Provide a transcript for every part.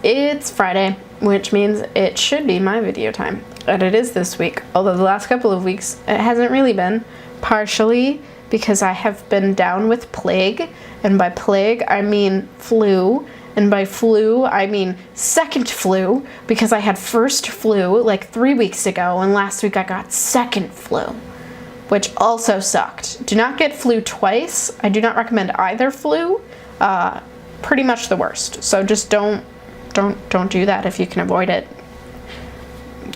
It's Friday, which means it should be my video time, and it is this week, although the last couple of weeks it hasn't really been, partially because I have been down with plague, and by plague I mean flu, and by flu I mean second flu, because I had first flu like 3 weeks ago, and last week I got second flu, which also sucked. Do not get flu twice. I do not recommend either flu. Pretty much the worst. So just don't do that if you can avoid it.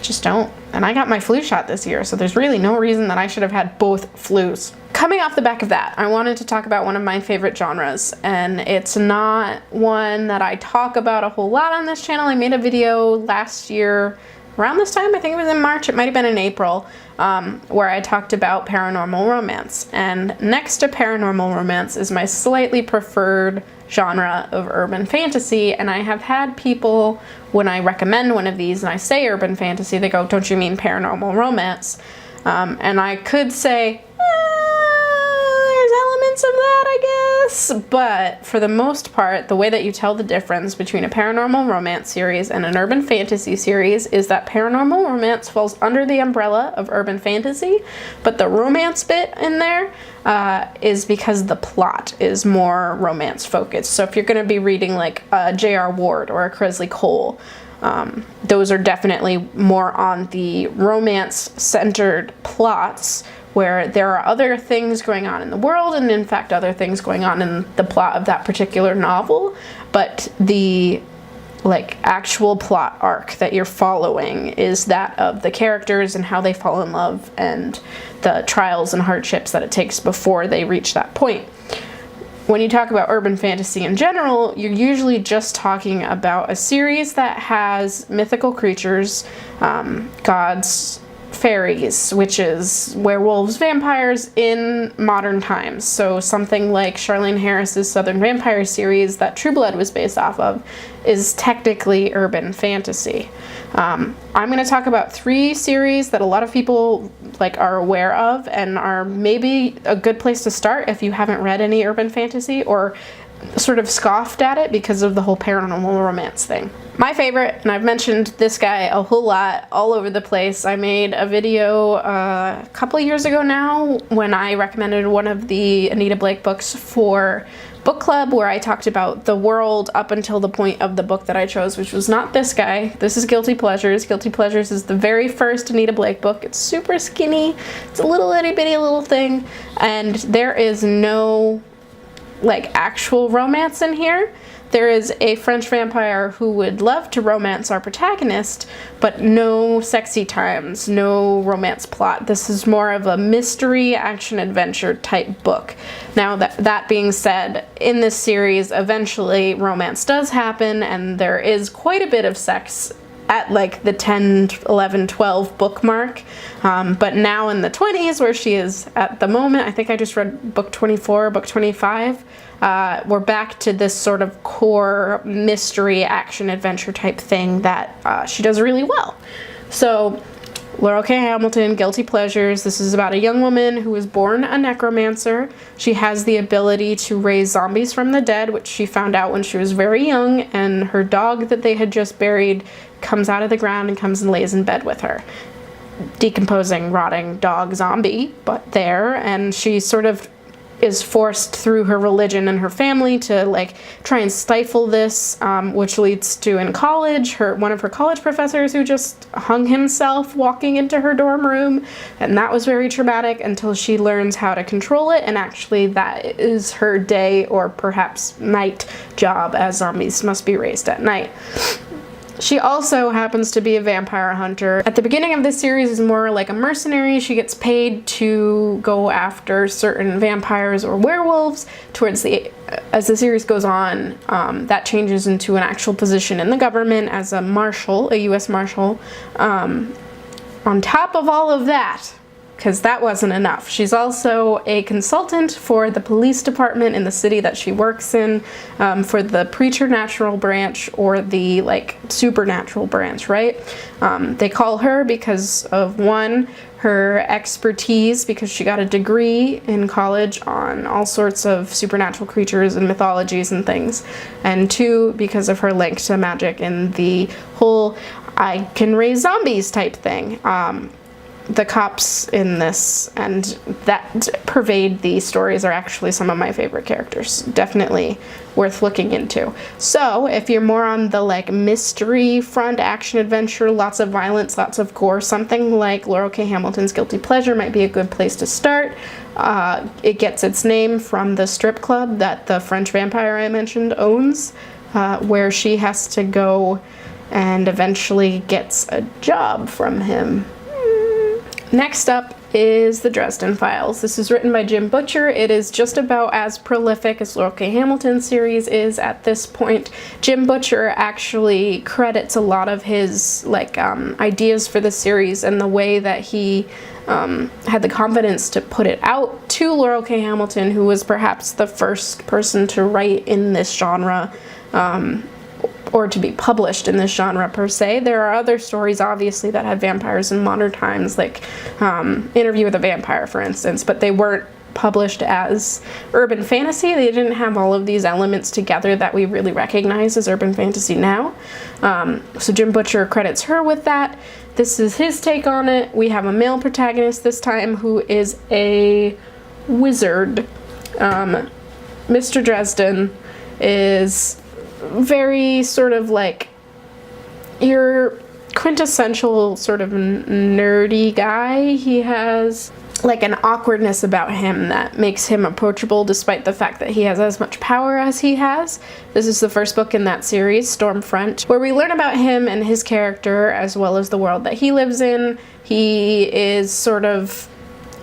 Just don't. And I got my flu shot this year, so there's really no reason that I should have had both flus. Coming off the back of that, I wanted to talk about one of my favorite genres, and it's not one that I talk about a whole lot on this channel. I made a video last year around this time, I think it was in March, it might have been in April, where I talked about paranormal romance. And next to paranormal romance is my slightly preferred genre of urban fantasy, and I have had people, when I recommend one of these and I say urban fantasy, they go, "Don't you mean paranormal romance?" And I could say, there's elements of that, I guess, but for the most part, the way that you tell the difference between a paranormal romance series and an urban fantasy series is that paranormal romance falls under the umbrella of urban fantasy, but the romance bit in there is because the plot is more romance focused. So if you're going to be reading like a J.R. Ward or a Kresley Cole, those are definitely more on the romance-centered plots, where there are other things going on in the world, and in fact other things going on in the plot of that particular novel, but the actual plot arc that you're following is that of the characters and how they fall in love and the trials and hardships that it takes before they reach that point. When you talk about urban fantasy in general, you're usually just talking about a series that has mythical creatures, gods, fairies, witches, werewolves, vampires in modern times. So something like Charlaine Harris's Southern Vampire series that True Blood was based off of is technically urban fantasy. I'm going to talk about 3 series that a lot of people are aware of and are maybe a good place to start if you haven't read any urban fantasy or sort of scoffed at it because of the whole paranormal romance thing. My favorite, and I've mentioned this guy a whole lot all over the place. I made a video a couple of years ago now when I recommended one of the Anita Blake books for book club, where I talked about the world up until the point of the book that I chose, which was not this guy. This is Guilty Pleasures. Guilty Pleasures is the very first Anita Blake book. It's super skinny. It's a little itty bitty little thing, and there is no actual romance in here. There is a French vampire who would love to romance our protagonist, but no sexy times, no romance plot. This is more of a mystery action-adventure type book. Now, that being said, in this series, eventually romance does happen, and there is quite a bit of sex at the 10, 11, 12 book mark. But now in the 20s, where she is at the moment, I think I just read book 24, book 25, we're back to this sort of core mystery action-adventure type thing that she does really well. So, Laurel K. Hamilton, Guilty Pleasures. This is about a young woman who was born a necromancer. She has the ability to raise zombies from the dead, which she found out when she was very young, and her dog that they had just buried comes out of the ground and comes and lays in bed with her. Decomposing, rotting dog zombie, but there, and she sort of is forced through her religion and her family to try and stifle this, which leads to, in college, one of her college professors who just hung himself walking into her dorm room, and that was very traumatic until she learns how to control it, and actually that is her day or perhaps night job, as zombies must be raised at night. She also happens to be a vampire hunter. At the beginning of this series is more like a mercenary. She gets paid to go after certain vampires or werewolves. As the series goes on, that changes into an actual position in the government as a marshal, a U.S. marshal. On top of all of that, because that wasn't enough, she's also a consultant for the police department in the city that she works in, for the preternatural branch or the supernatural branch, right? They call her because of, one, her expertise because she got a degree in college on all sorts of supernatural creatures and mythologies and things, and 2, because of her link to magic and the whole I can raise zombies type thing. The cops in this and that pervade the stories are actually some of my favorite characters. Definitely worth looking into. So if you're more on the like mystery front, action adventure, lots of violence, lots of gore, something like Laurel K. Hamilton's Guilty Pleasure might be a good place to start. It gets its name from the strip club that the French vampire I mentioned owns, where she has to go and eventually gets a job from him. Next up is the Dresden Files. This is written by Jim Butcher. It is just about as prolific as Laurel K. Hamilton's series is at this point. Jim Butcher actually credits a lot of his ideas for the series and the way that he had the confidence to put it out to Laurel K. Hamilton, who was perhaps the first person to write in this genre, or to be published in this genre per se. There are other stories obviously that had vampires in modern times, like Interview with a Vampire, for instance, but they weren't published as urban fantasy. They didn't have all of these elements together that we really recognize as urban fantasy now. So Jim Butcher credits her with that. This is his take on it. We have a male protagonist this time who is a wizard. Mr. Dresden is very sort of like your quintessential sort of nerdy guy. He has like an awkwardness about him that makes him approachable despite the fact that he has as much power as he has. This is the first book in that series, Stormfront, where we learn about him and his character as well as the world that he lives in. He is sort of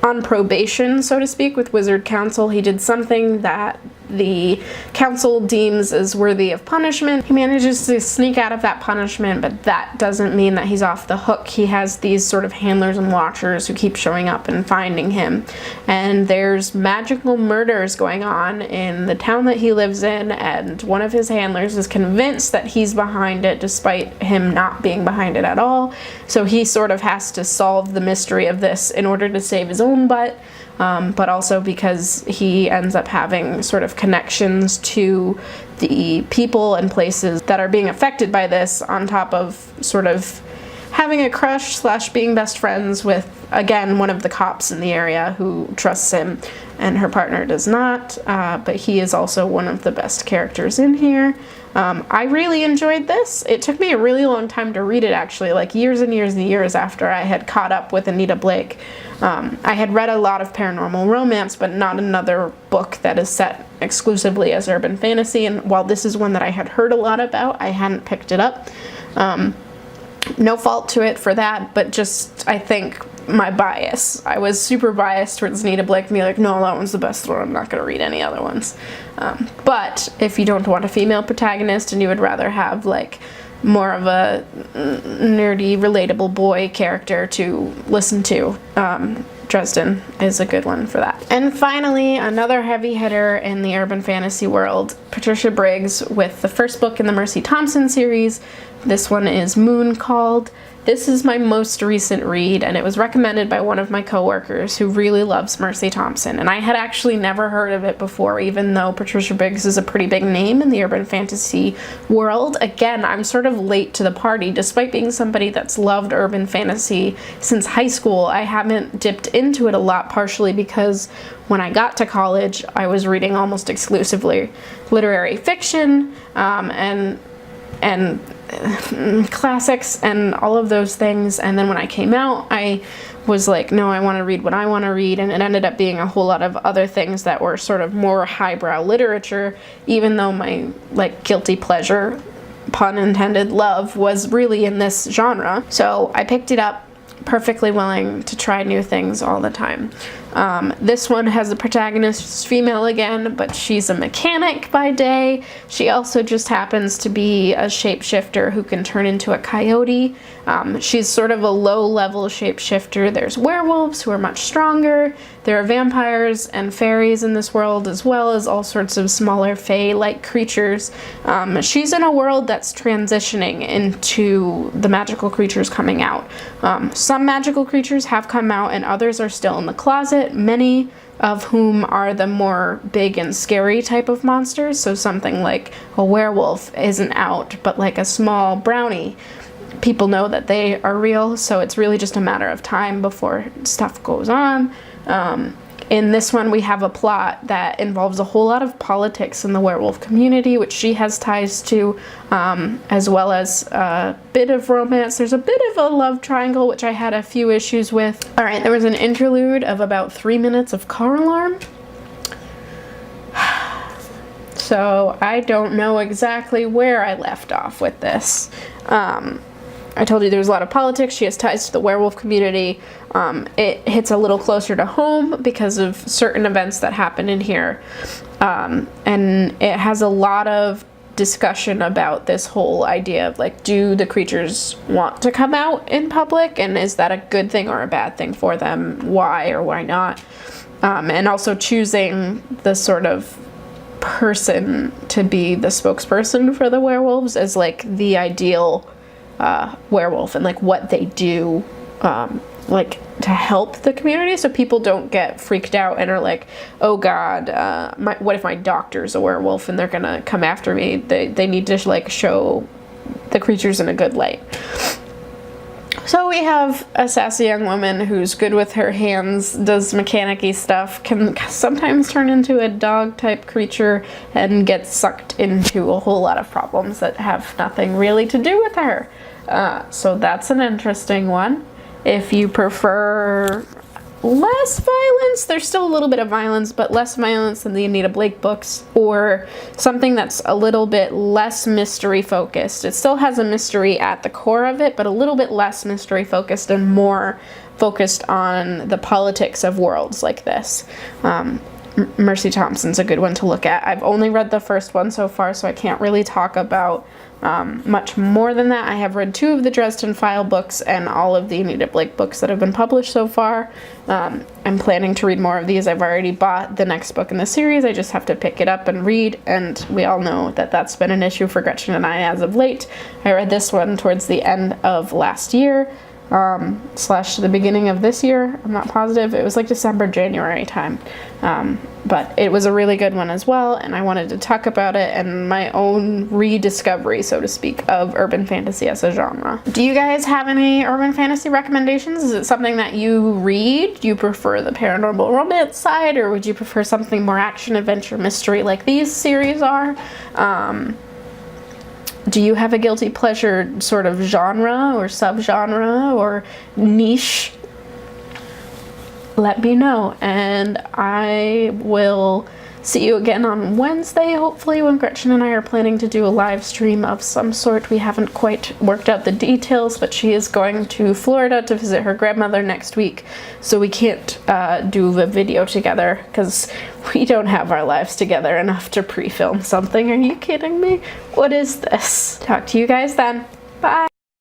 on probation, so to speak, with Wizard Council. He did something that the council deems as worthy of punishment. He manages to sneak out of that punishment, but that doesn't mean that he's off the hook. He has these sort of handlers and watchers who keep showing up and finding him. And there's magical murders going on in the town that he lives in, and one of his handlers is convinced that he's behind it despite him not being behind it at all. So he sort of has to solve the mystery of this in order to save his own butt. But also because he ends up having sort of connections to the people and places that are being affected by this, on top of sort of having a crush / being best friends with, again, one of the cops in the area who trusts him, and her partner does not, but he is also one of the best characters in here. I really enjoyed this. It took me a really long time to read it, actually, like years and years and years after I had caught up with Anita Blake. I had read a lot of paranormal romance, but not another book that is set exclusively as urban fantasy, and while this is one that I had heard a lot about, I hadn't picked it up. No fault to it for that, but just, I think, my bias. I was super biased towards Anita Blake, and be like, no, that one's the best one, I'm not going to read any other ones. But if you don't want a female protagonist and you would rather have like more of a nerdy, relatable boy character to listen to, Dresden is a good one for that. And finally, another heavy hitter in the urban fantasy world, Patricia Briggs with the first book in the Mercy Thompson series. This one is Moon Called. This is my most recent read, and it was recommended by one of my coworkers who really loves Mercy Thompson, and I had actually never heard of it before, even though Patricia Briggs is a pretty big name in the urban fantasy world. Again, I'm sort of late to the party. Despite being somebody that's loved urban fantasy since high school, I haven't dipped into it a lot, partially because when I got to college, I was reading almost exclusively literary fiction, and classics and all of those things, and then when I came out I was like, no, I want to read what I want to read, and it ended up being a whole lot of other things that were sort of more highbrow literature, even though my like guilty pleasure, pun intended, love was really in this genre. So I picked it up, perfectly willing to try new things all the time. This one has the protagonist female again, but she's a mechanic by day. She also just happens to be a shapeshifter who can turn into a coyote. She's sort of a low-level shapeshifter. There's werewolves who are much stronger. There are vampires and fairies in this world, as well as all sorts of smaller fae-like creatures. She's in a world that's transitioning into the magical creatures coming out. Some magical creatures have come out and others are still in the closet, many of whom are the more big and scary type of monsters. So something like a werewolf isn't out, but like a small brownie, people know that they are real, so it's really just a matter of time before stuff goes on. In this one, we have a plot that involves a whole lot of politics in the werewolf community, which she has ties to, as well as a bit of romance. There's a bit of a love triangle, which I had a few issues with. All right, there was an interlude of about 3 minutes of car alarm. So I don't know exactly where I left off with this. I told you there's a lot of politics. She has ties to the werewolf community. It hits a little closer to home because of certain events that happen in here. And it has a lot of discussion about this whole idea of like, do the creatures want to come out in public? And is that a good thing or a bad thing for them? Why or why not? And also choosing the sort of person to be the spokesperson for the werewolves as like the ideal werewolf, and like what they do like to help the community, so people don't get freaked out and are like, oh god, what if my doctor's a werewolf and they're gonna come after me? They need to like show the creatures in a good light. So we have a sassy young woman who's good with her hands, does mechanic-y stuff, can sometimes turn into a dog-type creature, and gets sucked into a whole lot of problems that have nothing really to do with her. So that's an interesting one. If you prefer less violence, there's still a little bit of violence, but less violence than the Anita Blake books, or something that's a little bit less mystery focused. It still has a mystery at the core of it, but a little bit less mystery focused and more focused on the politics of worlds like this. Mercy Thompson's a good one to look at. I've only read the first one so far, so I can't really talk about much more than that. I have read 2 of the Dresden File books and all of the Anita Blake books that have been published so far. I'm planning to read more of these. I've already bought the next book in the series. I just have to pick it up and read, and we all know that that's been an issue for Gretchen and I as of late. I read this one towards the end of last year, / the beginning of this year. I'm not positive. It was like December, January time. But it was a really good one as well, and I wanted to talk about it and my own rediscovery, so to speak, of urban fantasy as a genre. Do you guys have any urban fantasy recommendations? Is it something that you read? Do you prefer the paranormal romance side, or would you prefer something more action, adventure, mystery like these series are? Do you have a guilty pleasure sort of genre or subgenre or niche? Let me know, and I will see you again on Wednesday, hopefully, when Gretchen and I are planning to do a live stream of some sort. We haven't quite worked out the details, but she is going to Florida to visit her grandmother next week, so we can't do the video together because we don't have our lives together enough to pre-film something. Are you kidding me? What is this? Talk to you guys then. Bye!